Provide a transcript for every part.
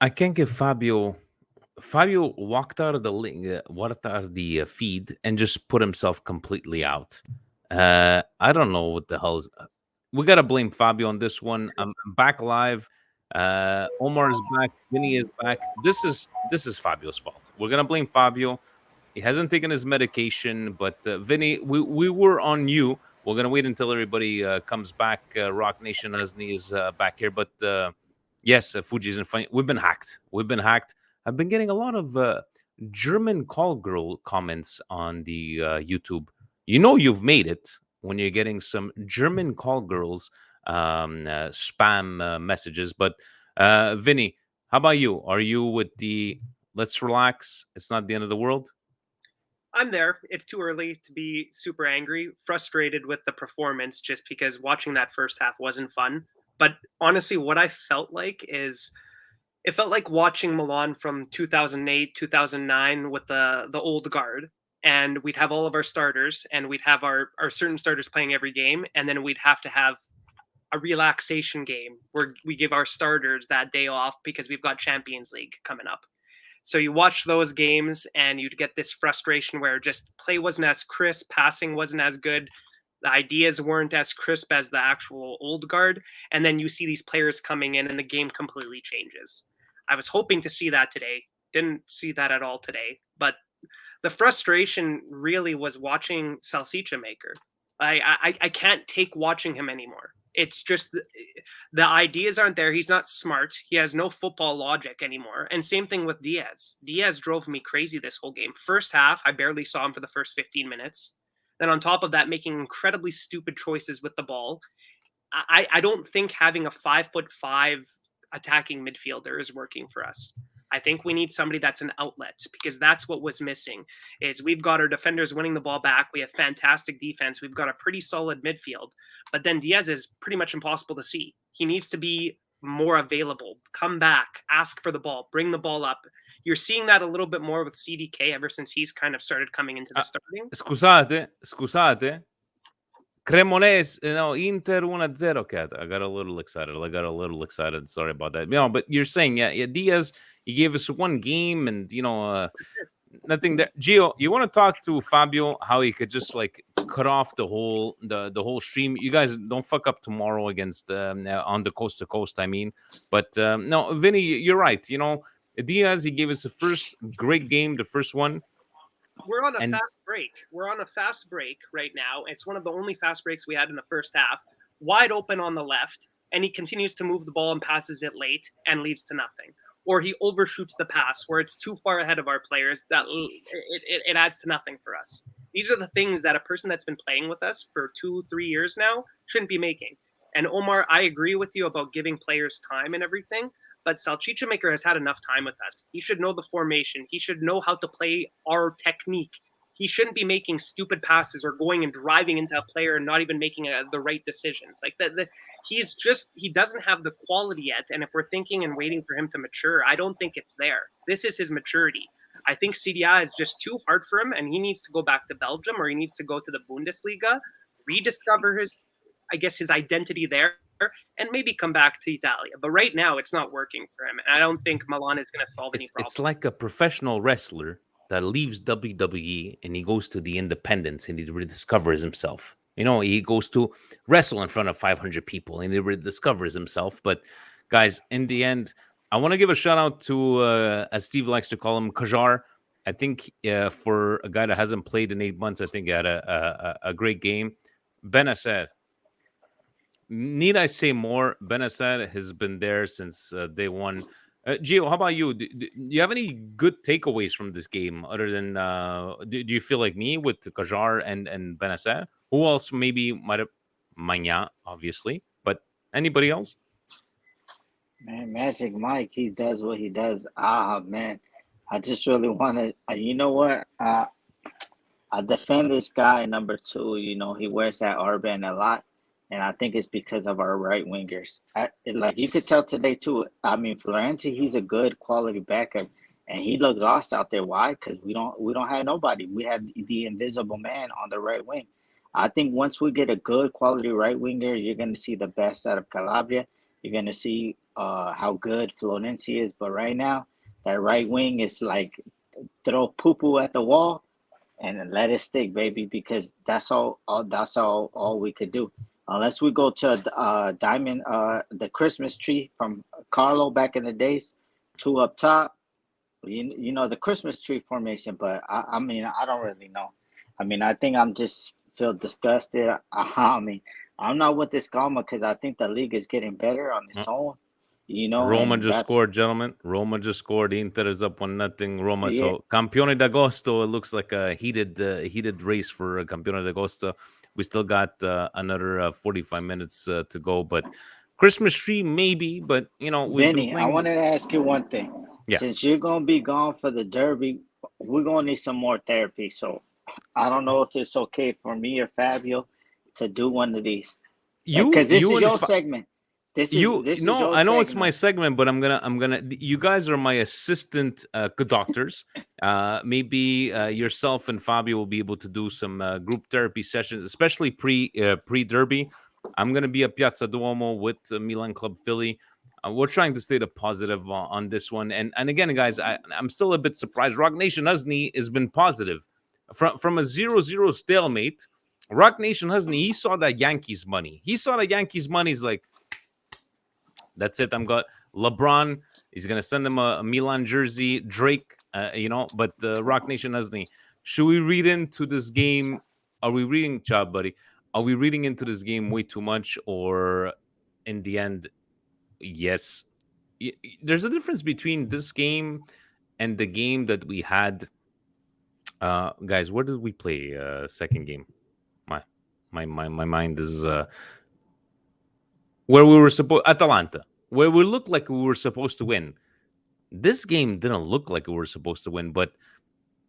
I can't give Fabio. Fabio walked out of the walked out of the feed and just put himself completely out. I don't know what the hell is. We gotta blame Fabio on this one. I'm back live. Omar is back. Vinny is back. This is Fabio's fault. We're gonna blame Fabio. He hasn't taken his medication, but Vinny, we were on you. We're gonna wait until everybody comes back. Rock Nation Asni is back here, but yes, Fuji's in front. We've been hacked. We've been hacked. I've been getting a lot of German call girl comments on the YouTube. You know you've made it when you're getting some German call girls spam messages. But Vinny, how about you? Are you with the let's relax? It's not the end of the world. I'm there. It's too early to be super angry, frustrated with the performance just because watching that first half wasn't fun. But honestly, what I felt like is it felt like watching Milan from 2008, 2009 with the old guard. And we'd have all of our starters and we'd have our certain starters playing every game. And then we'd have to have a relaxation game where we give our starters that day off because we've got Champions League coming up. So you watch those games and you'd get this frustration where just play wasn't as crisp, passing wasn't as good, the ideas weren't as crisp as the actual old guard, and then you see these players coming in and the game completely changes. I was hoping to see that today. Didn't see that at all today, but the frustration really was watching Salsicha Maker. I can't take watching him anymore. It's just the ideas aren't there. He's not smart. He has no football logic anymore. And same thing with Diaz. Diaz drove me crazy this whole game. First half, I barely saw him for the first 15 minutes. Then on top of that, making incredibly stupid choices with the ball. I don't think having a 5'5" attacking midfielder is working for us. I think we need somebody that's an outlet because that's what was missing. Is we've got our defenders winning the ball back. We have fantastic defense. We've got a pretty solid midfield, but then Diaz is pretty much impossible to see. He needs to be more available, come back, ask for the ball, bring the ball up. You're seeing that a little bit more with CDK ever since he's kind of started coming into the Ah, starting. scusate. Cremonese, Inter 1-0. Okay, I got a little excited. I got a little excited. Sorry about that. But you're saying, yeah, Diaz, he gave us one game and, nothing there. Gio, you want to talk to Fabio how he could just like cut off the whole stream? You guys don't fuck up tomorrow against on the coast to coast. I mean, but no, Vinny, you're right. Diaz, he gave us the first great game, the first one, We're on a and fast break. We're on a fast break right now. It's one of the only fast breaks we had in the first half. Wide open on the left, and he continues to move the ball and passes it late and leads to nothing. Or he overshoots the pass where it's too far ahead of our players that it adds to nothing for us. These are the things that a person that's been playing with us for 2, 3 years now shouldn't be making. And Omar, I agree with you about giving players time and everything, but Salchicha Maker has had enough time with us. He should know the formation. He should know how to play our technique. He shouldn't be making stupid passes or going and driving into a player and not even making the right decisions. Like he doesn't have the quality yet. And if we're thinking and waiting for him to mature, I don't think it's there. This is his maturity. I think CDI is just too hard for him, and he needs to go back to Belgium or he needs to go to the Bundesliga, rediscover his identity there, and maybe come back to Italia. But right now, it's not working for him. And I don't think Milan is going to solve any it's problems. like a professional wrestler that leaves WWE and he goes to the independents and he rediscovers himself. He goes to wrestle in front of 500 people and he rediscovers himself. But guys, in the end, I want to give a shout out to, as Steve likes to call him, Kajar. I think for a guy that hasn't played in 8 months, I think he had a great game. Benacer, need I say more? Benacer has been there since day one. Gio, how about you? Do you have any good takeaways from this game other than do you feel like me with Kajar and Benacer? Who else maybe might have Magna, obviously, but anybody else? Man, Magic Mike, he does what he does. Ah, man, I just really want to. You know what? I defend this guy number two. He wears that armband a lot, and I think it's because of our right wingers. Like you could tell today too. I mean, Florenti, he's a good quality backup, and he looked lost out there. Why? Because we don't have nobody. We have the invisible man on the right wing. I think once we get a good quality right winger, you're going to see the best out of Calabria. You're going to see how good Florenzi is, but right now that right wing is like throw poo poo at the wall and then let it stick, baby, because that's all we could do. Unless we go to Diamond, the Christmas tree from Carlo back in the days, two up top. You know the Christmas tree formation, but I mean I don't really know. I mean I think I'm just feel disgusted. I mean I'm not with this Gama because I think the league is getting better on its own. You know, Roma and just that's scored, gentlemen. Roma just scored. Inter is up 1-0. Roma. yeah. So Campione d'Agosto. It looks like a heated race for Campione d'Agosto. We still got another 45 minutes to go, but Christmas tree maybe. But we've been Vinny, I playing. wanted to ask you one thing. Yeah. Since you're gonna be gone for the Derby, we're gonna need some more therapy. So I don't know if it's okay for me or Fabio to do one of these. You Because this you is and your segment. This is you this is no, your I know it's my segment. segment, but I'm gonna you guys are my assistant good doctors. Maybe yourself and Fabio will be able to do some group therapy sessions, especially pre derby. I'm gonna be at Piazza Duomo with Milan Club Philly. We're trying to stay the positive on this one, and again, guys, I'm still a bit surprised. Rock Nation Husney has been positive from a 0-0 stalemate. Rock Nation Husney, he saw that Yankees money. He saw that Yankees money. He's like, that's it. I'm got LeBron. He's gonna send him a Milan jersey. Drake, But Rock Nation Husney, should we read into this game? Are we reading, Chad, buddy? Are we reading into this game way too much, or in the end, yes? There's a difference between this game and the game that we had. Guys, where did we play? Second game. My mind is where we were supposed Atalanta, where we looked like we were supposed to win. This game didn't look like we were supposed to win, but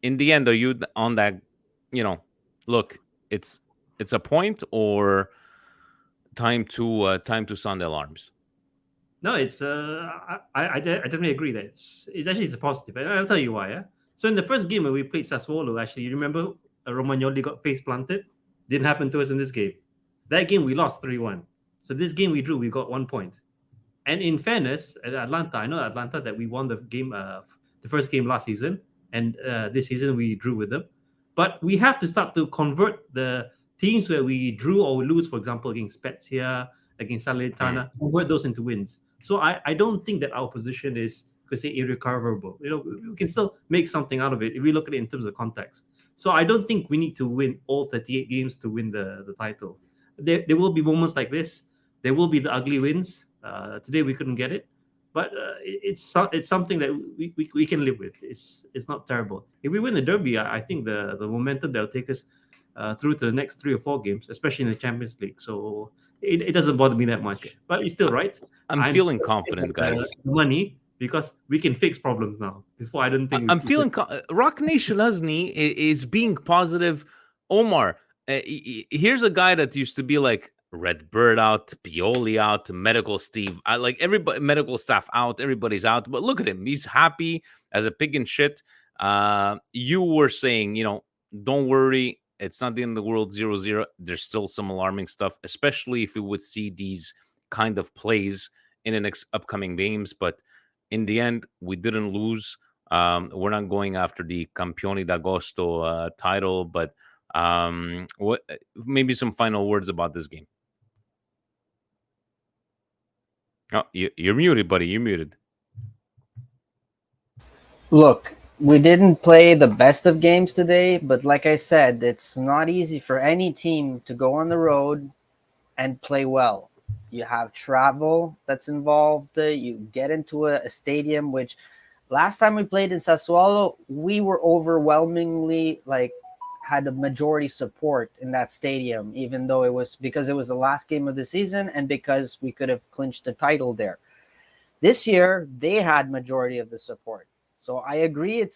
in the end, are you on that? Look, it's a point or time to sound the alarms. No, it's I definitely agree that it's a positive, and I'll tell you why. Yeah? So in the first game when we played Sassuolo, actually, you remember Romagnoli got face planted. Didn't happen to us in this game. That game we lost 3-1. So this game we drew, we got 1 point. And in fairness, at Atlanta, I know Atlanta that we won the game, the first game last season, and this season we drew with them. But we have to start to convert the teams where we drew or lose, for example, against Spezia, against Salernitana, convert those into wins. So I don't think that our position is, could say, irrecoverable. We can still make something out of it if we look at it in terms of context. So I don't think we need to win all 38 games to win the title. There will be moments like this. There will be the ugly wins. Today we couldn't get it, but it's something that we can live with. It's not terrible. If we win the Derby, I think the momentum that will take us through to the next 3 or 4 games, especially in the Champions League. So it doesn't bother me that much. But you're still right. I'm feeling confident, guys. Money, because we can fix problems now. Before, I don't think. I'm feeling Rock Nation Husney is being positive. Omar, here's a guy that used to be like Red Bird out, Pioli out, medical Steve. I like everybody, medical staff out, everybody's out. But look at him; he's happy as a pig in shit. You were saying, don't worry, it's not the end of the world. 0-0. There's still some alarming stuff, especially if we would see these kind of plays in the next upcoming games. But in the end, we didn't lose. We're not going after the Campioni d'Agosto title, but what? Maybe some final words about this game. Oh, you're muted, buddy. You're muted. Look, we didn't play the best of games today, but like I said, it's not easy for any team to go on the road and play well. You have travel that's involved. You get into a stadium, which last time we played in Sassuolo, we were overwhelmingly had a majority support in that stadium, even though it was because it was the last game of the season and because we could have clinched the title there. This year, they had majority of the support. So I agree.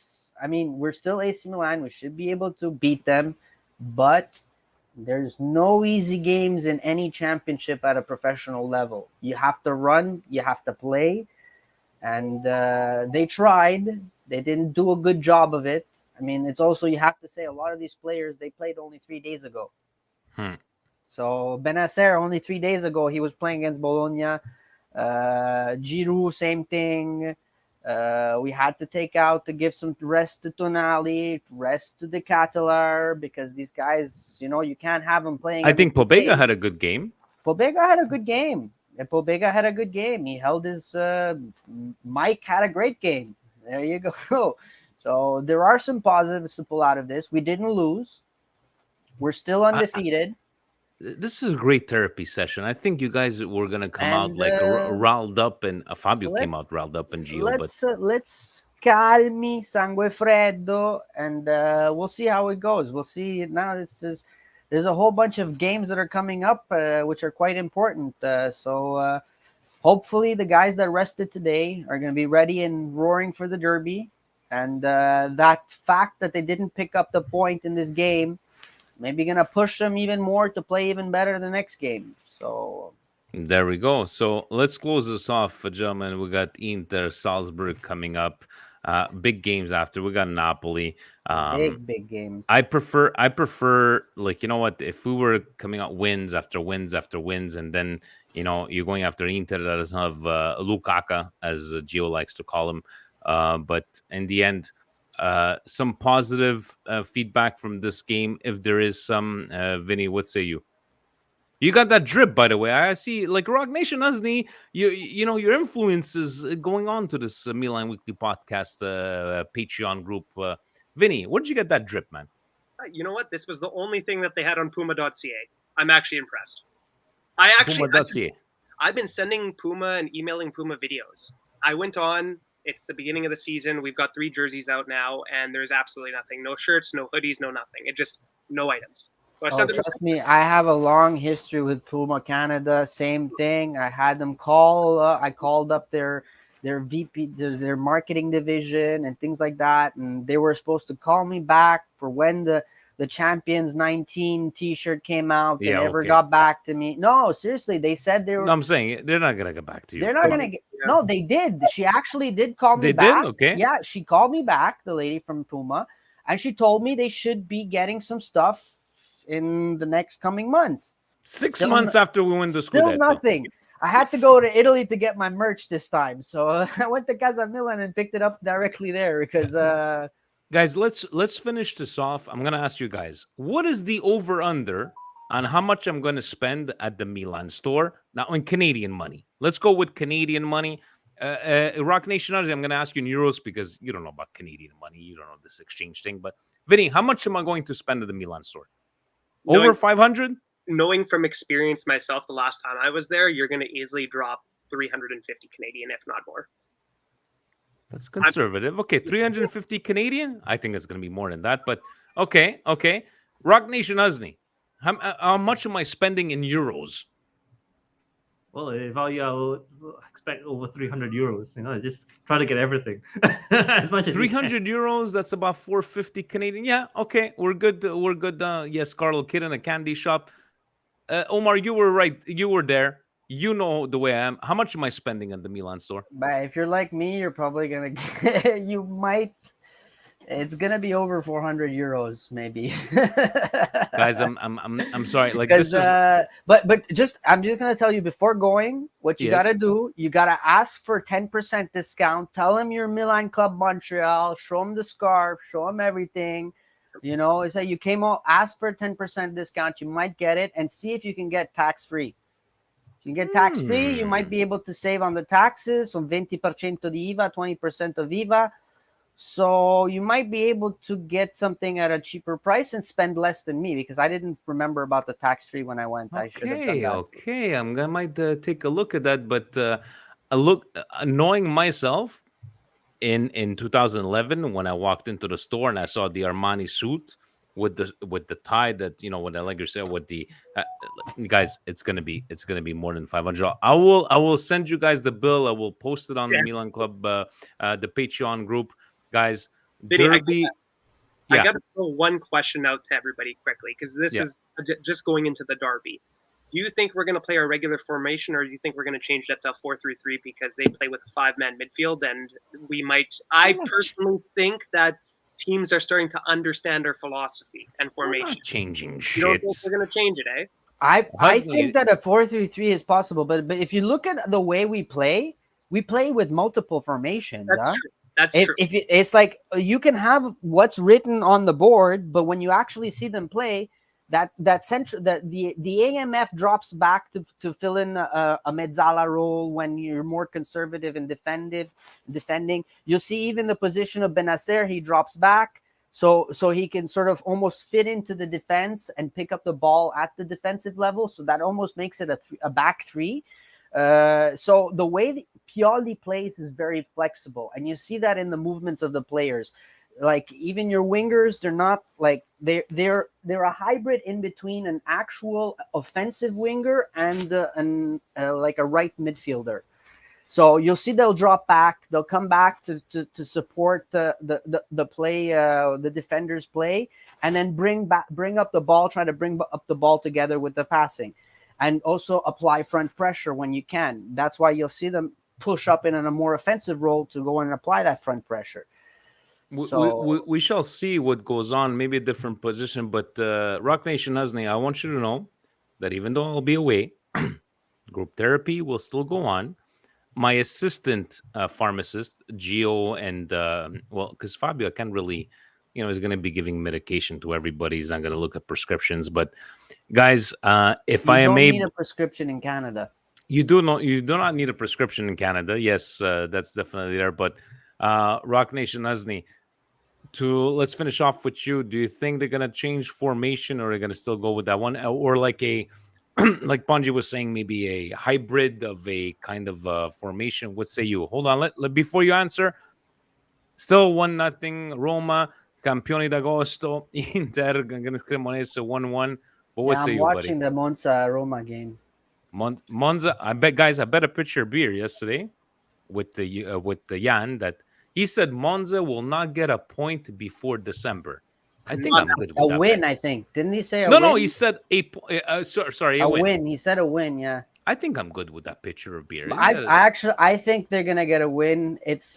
We're still AC Milan. We should be able to beat them, but there's no easy games in any championship at a professional level. You have to run, you have to play, and they tried. They didn't do a good job of it. It's also, you have to say, a lot of these players, they played only 3 days ago. So Benacer, only 3 days ago, he was playing against Bologna. Giroud, same thing. We had to take out to give some rest to Tonali, rest to the Catalar, because these guys, you can't have them playing. I think every Pobega game. had a good game. Pobega had a good game. Pobega had a good game. He held his. Mike had a great game. There you go. So there are some positives to pull out of this. We didn't lose. We're still undefeated. This is a great therapy session. I think you guys were gonna come out And, like riled up, and Fabio came out let's- riled up, and Gio. But Let's calmi, sangue freddo, and we'll see how it goes. We'll see. Now there's a whole bunch of games that are coming up, which are quite important. So hopefully the guys that rested today are going to be ready and roaring for the derby. And that fact that they didn't pick up the point in this game, maybe going to push them even more to play even better the next game. So there we go. So let's close this off, gentlemen. We got Inter, Salzburg coming up. Big games after. We got Napoli. big games. I prefer like, you know what, if we were coming out wins after wins after wins, and then you're going after Inter that doesn't have Lukaku, as Gio likes to call him, but in the end, some positive feedback from this game, if there is some. Vinny, what say you? You got that drip, by the way. I see, like, Rock Nation Uzni, your influence is going on to this Milan Weekly Podcast Patreon group. Vinny, where did you get that drip, man? You know what? This was the only thing that they had on Puma.ca. I'm actually impressed. Puma.ca. I've been sending Puma and emailing Puma videos. I went on. It's the beginning of the season. We've got 3 jerseys out now, and there's absolutely nothing. No shirts, no hoodies, no nothing. It just no items. So I sent them. Trust me, I have a long history with Puma Canada. Same thing. I had them call. I called up their VP, their marketing division, and things like that. And they were supposed to call me back for when the Champions 19 T-shirt came out. They never got back to me. No, seriously, they said they were. No, I'm saying they're not gonna get back to you. They're not gonna get. Yeah. No, they did. She actually did call me they back. Did? Okay. Yeah, she called me back, the lady from Puma, and she told me they should be getting some stuff in the next coming months. 6 months after we win the Scudetto. Still nothing. I had to go to Italy to get my merch this time, so I went to Casa Milan and picked it up directly there because. Guys, let's finish this off. I'm gonna ask you guys, what is the over under on how much I'm gonna spend at the Milan store now in Canadian money? Let's go with Canadian money. Rock Nation, I'm gonna ask you in euros because you don't know about Canadian money. You don't know this exchange thing. But Vinny, how much am I going to spend at the Milan store? Over 500? Knowing from experience myself, the last time I was there, you're going to easily drop 350 Canadian, if not more. That's conservative. Okay, 350 Canadian? I think it's going to be more than that. But okay. Rock Nation Uzni, how much am I spending in euros? Well, if I would expect over 300 euros, just try to get everything as much as 300 euros. That's about 450 Canadian. Yeah, okay, we're good. Yes, Carlo Kid in a candy shop. Omar, you were right. You were there. You know the way I am. How much am I spending at the Milan store? But if you're like me, you're probably gonna get. You might. It's gonna be over 400 euros, maybe. Guys, I'm sorry. Like this is. But I'm just gonna tell you before going, what you gotta do. You gotta ask for 10% discount. Tell them you're Milan Club Montreal. Show them the scarf. Show them everything. Say you came out. Ask for a 10% discount. You might get it, and see if you can get tax free. If you can get tax free, you might be able to save on the taxes, on 20% di IVA, 20% of IVA. So you might be able to get something at a cheaper price and spend less than me, because I didn't remember about the tax free when I went. I should have done that. Okay. I might take a look at that, but knowing myself in 2011 when I walked into the store and I saw the Armani suit with the tie that what I like you said with the guys, it's gonna be more than 500. I will send you guys the bill. I will post it on the Milan Club the Patreon group. Guys, Derby. I got to throw one question out to everybody quickly, because this is just going into the Derby. Do you think we're going to play our regular formation, or do you think we're going to change it up to 4-3-3 because they play with a 5-man midfield? And we might. I personally think that teams are starting to understand our philosophy and formation. We're not changing shit. You don't think we're going to change it, eh? I Husney- think that a 4-3-3 is possible, but if you look at the way we play with multiple formations. That's true. That's If, true. it's like you can have what's written on the board, but when you actually see them play, that central the AMF drops back to fill in a mezzala role when you're more conservative and defending. You'll see even the position of Benacer, he drops back so he can sort of almost fit into the defense and pick up the ball at the defensive level. So that almost makes it a back three. So the way that Pioli plays is very flexible, and you see that in the movements of the players. Like even your wingers, they're not like they're a hybrid in between an actual offensive winger and like a right midfielder. So you'll see they'll drop back, they'll come back to support the play, the defenders play, and then bring up the ball, try to bring up the ball together with the passing. And also apply front pressure when you can. That's why you'll see them push up in a more offensive role to go and apply that front pressure. We shall see what goes on, maybe a different position. But Rock Nation Husney, I want you to know that even though I'll be away, group therapy will still go on. My assistant pharmacist, Gio, and because Fabio can't really, is going to be giving medication to everybody. He's not going to look at prescriptions. But guys, if I am able, need a prescription in Canada. You do not need a prescription in Canada. Yes, that's definitely there. But Rock Nation Husney, let's finish off with you. Do you think they're gonna change formation, or are they gonna still go with that one, or like a like Ponji was saying, maybe a hybrid of a kind of formation? What say you? Hold on, let before you answer. Still 1-0 Roma, Campioni d'Agosto, Inter gonna Cremonese 1-1. But what say I'm you, watching buddy? the Monza Roma game. Monza, I bet a picture beer yesterday with the Jan that he said Monza will not get a point before December. I think I'm good with a that win. bet. I think didn't he say No, win? he said sorry, a a win. win. He said a win. Yeah. I think I'm good with that picture of beer. I think they're gonna get a win. It's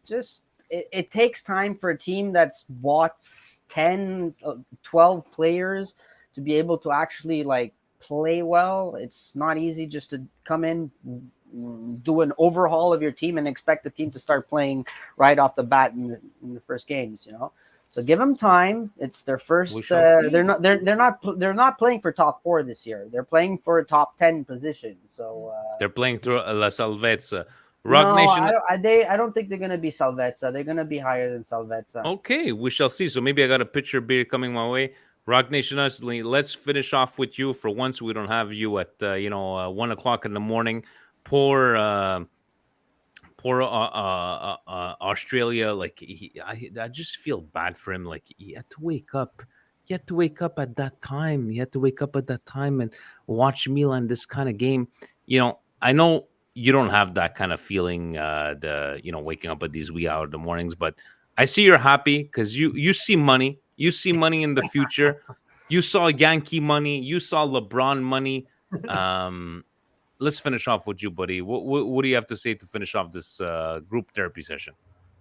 just it takes time for a team that's bought 10, 12 players to be able to actually like play well. It's not easy just to come in, do an overhaul of your team, and expect the team to start playing right off the bat in the first games. So give them time. It's their first. They're not playing for top 4 this year. They're playing for a top 10 position. So they're playing through La Salvezza. I don't think they're gonna be Salvezza. They're gonna be higher than Salvezza. Okay, we shall see. So maybe I got a picture of beer coming my way. Rock Nation Hustley, let's finish off with you. For once, we don't have you at 1 o'clock in the morning. Poor Australia. Like I just feel bad for him. Like he had to wake up. He had to wake up at that time. He had to wake up at that time and watch Milan this kind of game. I know you don't have that kind of feeling. Waking up at these wee hours of the mornings, but I see you're happy because you see money. You see money in the future. You saw Yankee money. You saw LeBron money. Let's finish off with you, buddy. What do you have to say to finish off this group therapy session?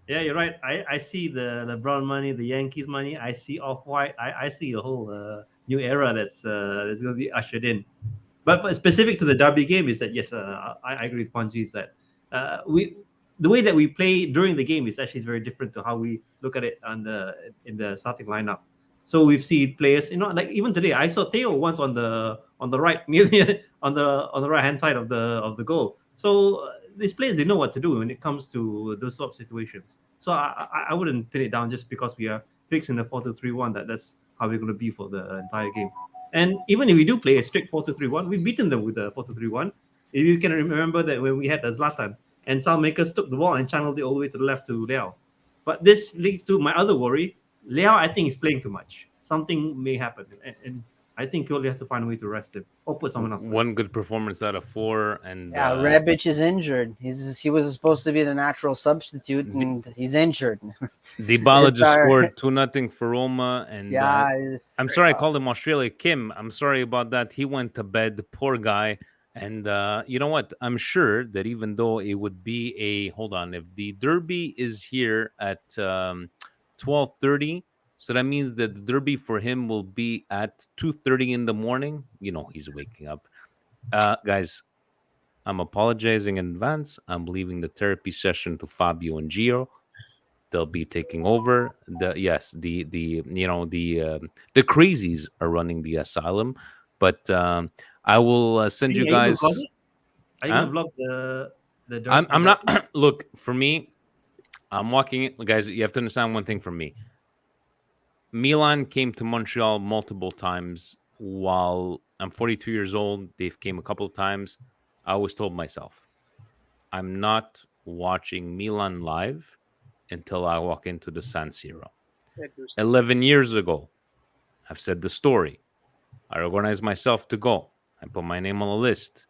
Yeah, you're right. I see the LeBron money, the Yankees money. I see Off-White. I see a whole new era that's going to be ushered in. But specific to the derby game is that, yes, I agree with Ponji, is that the way that we play during the game is actually very different to how we look at it in the starting lineup. So we've seen players, like even today, I saw Theo once on the right, near on the right hand side of the goal. So these players, they know what to do when it comes to those sort of situations. So I wouldn't pin it down just because we are fixed in the 4-2-3-1 that's how we're going to be for the entire game. And even if we do play a strict 4-2-3-1, we've beaten them with the 4-2-3-1. If you can remember that when we had Zlatan, and Salmakers took the ball and channeled it all the way to the left to Leao. But this leads to my other worry. Leao, I think, is playing too much. Something may happen. And I think Pioli has to find a way to rest him or put someone else. One good performance out of 4. And Rebic is injured. He was supposed to be the natural substitute, and he's injured. Dybala just scored 2-0 for Roma. And I'm sorry I called him Australia. Kim, I'm sorry about that. He went to bed. The poor guy. And you know what? I'm sure that even though it would be hold on, if the derby is here at 12:30, So that means that the derby for him will be at 2:30 in the morning. You know, he's waking up. Guys, I'm apologizing in advance. I'm leaving the therapy session to Fabio and Gio. They'll be taking over. The crazies are running the asylum, but I will send Vinny, you guys. Are you gonna vlog the I'm not. Look, for me, I'm walking in. Guys, you have to understand one thing from me. Milan came to Montreal multiple times while I'm 42 years old. They've came a couple of times. I always told myself, I'm not watching Milan live until I walk into the San Siro. 11 years ago, I've said the story. I organized myself to go. I put my name on the list.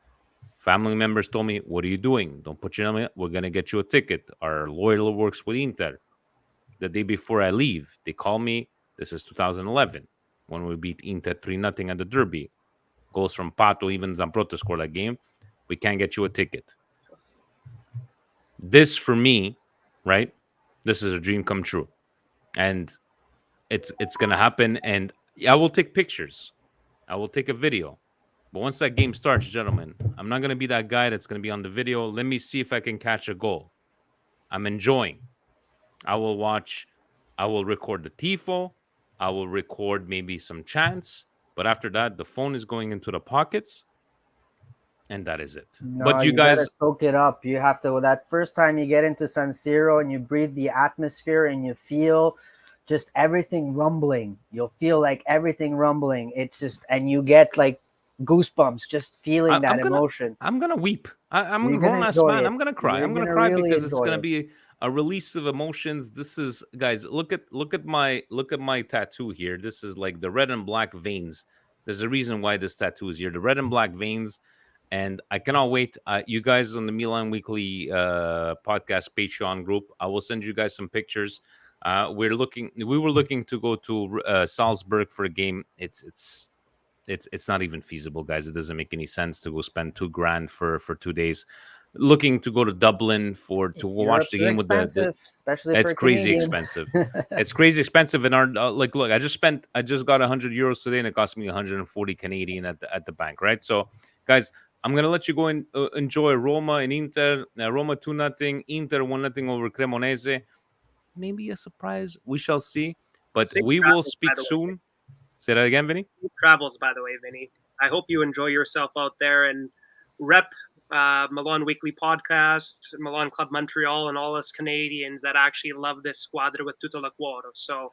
Family members told me, what are you doing? Don't put your name. We're going to get you a ticket. Our lawyer works with Inter. The day before I leave, they call me. This is 2011 when we beat Inter 3-0 at the Derby. Goals from Pato, even Zamprota scored that game. We can't get you a ticket. This, for me, right? This is a dream come true. And it's going to happen. And I will take pictures. I will take a video. But once that game starts, gentlemen, I'm not going to be that guy that's going to be on the video. Let me see if I can catch a goal. I'm enjoying. I will watch. I will record the tifo. I will record maybe some chants. But after that, the phone is going into the pockets. And that is it. No, but you gotta guys soak it up. You have to. That first time you get into San Siro and you breathe the atmosphere and you feel just everything rumbling. You'll feel like everything rumbling. It's just, and you get like goosebumps just feeling that emotion. I'm gonna weep. I'm You're a grown gonna ass enjoy man. it. I'm gonna cry. You're I'm gonna gonna cry really because it's enjoy gonna it. be a release of emotions. This is, guys, look at my tattoo here. This is like the red and black veins. There's a reason why this tattoo is here. The red and black veins. And I cannot wait. You guys on the Milan Weekly podcast Patreon group, I will send you guys some pictures. We were looking to go to Salzburg for a game. It's not even feasible, guys. It doesn't make any sense to go spend $2,000 for 2 days. Looking to go to Dublin to watch the game with the especially it's for crazy Canadians. expensive. It's crazy expensive. And our look, I just got 100 euros today, and it cost me 140 Canadian at the bank, right? So, guys, I'm gonna let you go and enjoy Roma and Inter. Roma 2-0, Inter 1-0 over Cremonese. Maybe a surprise. We shall see. But Safe we will travels, speak by the way. soon. Say that again, Vinny. Safe travels, by the way, Vinny. I hope you enjoy yourself out there and rep Milan Weekly Podcast, Milan Club Montreal, and all us Canadians that actually love this squadra with tutto la cuore. So,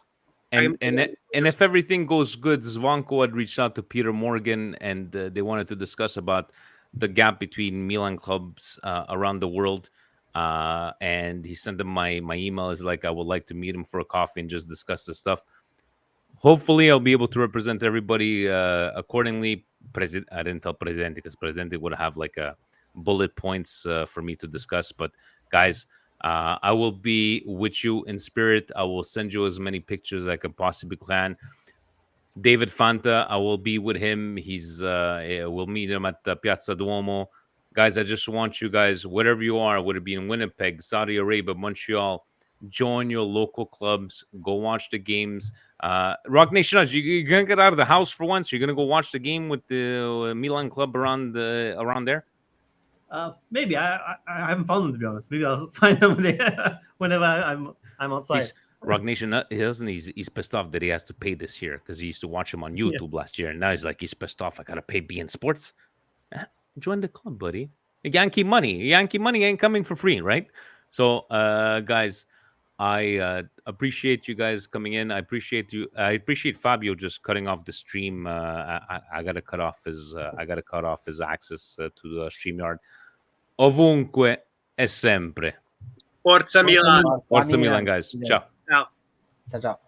And if everything goes good, Zvanko had reached out to Peter Morgan, and they wanted to discuss about the gap between Milan clubs around the world. And he sent them my email. Is like, I would like to meet him for a coffee and just discuss this stuff. Hopefully, I'll be able to represent everybody accordingly. I didn't tell Presidente because Presidente would have like a bullet points for me to discuss. But guys, I will be with you in spirit. I will send you as many pictures as I can possibly can. David Fanta, I will be with him. We'll meet him at the Piazza Duomo. Guys, I just want you guys, wherever you are, whether it be in Winnipeg, Saudi Arabia, Montreal, join your local clubs. Go watch the games. Rock Nation, you're going to get out of the house for once? You're going to go watch the game with the Milan club around there? Maybe I haven't found them, to be honest. Maybe I'll find them there whenever I'm outside. Rock Nation, he's pissed off that he has to pay this year because he used to watch him on YouTube last year, and now he's pissed off. I gotta pay beIN Sports. Join the club, buddy. Yankee money ain't coming for free, right? So, guys, I appreciate you guys coming in. I appreciate you. I appreciate Fabio just cutting off the stream. I gotta cut off his access to the StreamYard. Ovunque e sempre. Forza Milan. Forza Milan, guys. Ciao. Ciao. Ciao.